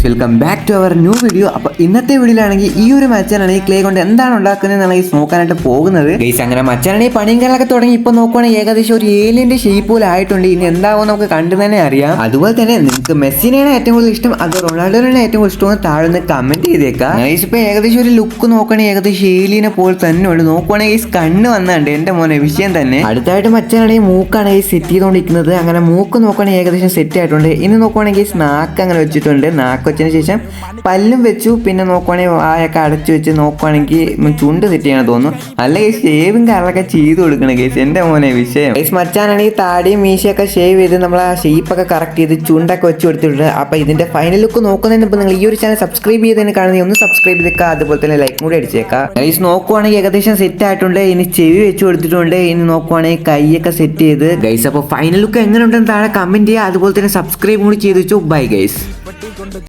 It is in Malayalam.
Welcome back to our new video. അപ്പോൾ ഇന്നത്തെ വീഡിയോയിലാണെങ്കിൽ ഈ ഒരു മച്ചാനാണ് ഈ ക്ലേ കൊണ്ട് എന്താണ് ഉണ്ടാക്കുന്നതെന്നാണ് ഈ നോക്കാനായിട്ട് പോകുന്നത്. ഗൈസ് അങ്ങനെ മച്ചാനാണെങ്കിൽ പണിയും കാര്യങ്ങളൊക്കെ തുടങ്ങി ഇപ്പോൾ നോക്കുവാണെങ്കിൽ ഏകദേശം ഒരു ഏലിയന്റെ ഷേപ്പ് പോലെ ആയിട്ടുണ്ട്. ഇനി എന്താവും നമുക്ക് കണ്ടു തന്നെ അറിയാം. അതുപോലെ തന്നെ നിങ്ങൾക്ക് മെസ്സിനെയാണ് ഏറ്റവും കൂടുതൽ ഇഷ്ടം അതോ റൊണാൾഡോനാണ് ഏറ്റവും കൂടുതൽ ഇഷ്ടം താഴെ നിന്ന് കമന്റ് ചെയ്തേക്കാം. ഗൈസ് ഇപ്പോൾ ഏകദേശം ഒരു ലുക്ക് നോക്കുകയാണെങ്കിൽ ഏകദേശം ഏലിയനെ പോലെ തന്നെ ഉണ്ട്. നോക്കുവാണെങ്കിൽ ഗൈസ് കണ്ണ് വന്നുണ്ട് എന്റെ മോനെ വിഷയം തന്നെ. അടുത്തായിട്ട് മച്ചാനാണെങ്കിൽ മൂക്കാണ് ഈ സെറ്റ് ചെയ്തുകൊണ്ടിരിക്കുന്നത്. അങ്ങനെ മൂക്ക് നോക്കുകയാണെങ്കിൽ ഏകദേശം സെറ്റ് ആയിട്ടുണ്ട്. ഇനി നോക്കുവാണെങ്കിൽ നാക്ക് അങ്ങനെ വെച്ചിട്ടുണ്ട്. നാക്ക് വെച്ചതിന് ശേഷം പല്ലും വെച്ചു. പിന്നെ നോക്കുവാണെങ്കിൽ വായൊക്കെ അടച്ചു വെച്ച് നോക്കുവാണെങ്കിൽ ചുണ്ട് സെറ്റ് ചെയ്യണം തോന്നുന്നു. അല്ലെങ്കിൽ ഷേവും കാര്യങ്ങളൊക്കെ ചെയ്ത് കൊടുക്കണം കേസ് എന്റെ മോനെ വിഷയം. കേസ് മച്ചാനാണെങ്കിൽ താടിയും മീശയൊക്കെ ഷേവ് ചെയ്ത് നമ്മൾ ആ ഷേപ്പൊക്കെ കറക്റ്റ് ചെയ്ത് ചുണ്ടൊക്കെ വെച്ച് കൊടുത്തിട്ടുണ്ട്. അപ്പൊ ഇതിന്റെ ഫൈനൽ ലുക്ക് നോക്കുന്നതിന് ഇപ്പോൾ നിങ്ങൾ ഈ ഒരു ചാനൽ സബ്സ്ക്രൈബ് ചെയ്തതിന് കാണുന്നത് ഒന്ന് സബ്സ്ക്രൈബ് ചെയ്തേക്കുക. അതുപോലെ തന്നെ ലൈക്ക് കൂടി അടിച്ചേക്കാം. ഗൈസ് നോക്കുവാണെങ്കിൽ ഏകദേശം സെറ്റ് ആയിട്ടുണ്ട്. ഇനി ചെവി വെച്ച് കൊടുത്തിട്ടുണ്ട്. ഇനി നോക്കുവാണെങ്കിൽ കൈയൊക്കെ സെറ്റ് ചെയ്ത് ഗൈസ്. അപ്പോൾ ഫൈനൽ ലുക്ക് എങ്ങനെ ഉണ്ടെന്ന് താഴെ കമന്റ് ചെയ്യുക. അതുപോലെ തന്നെ സബ്സ്ക്രൈബ് കൂടി ചെയ്ത് വെച്ചു. Bye guys.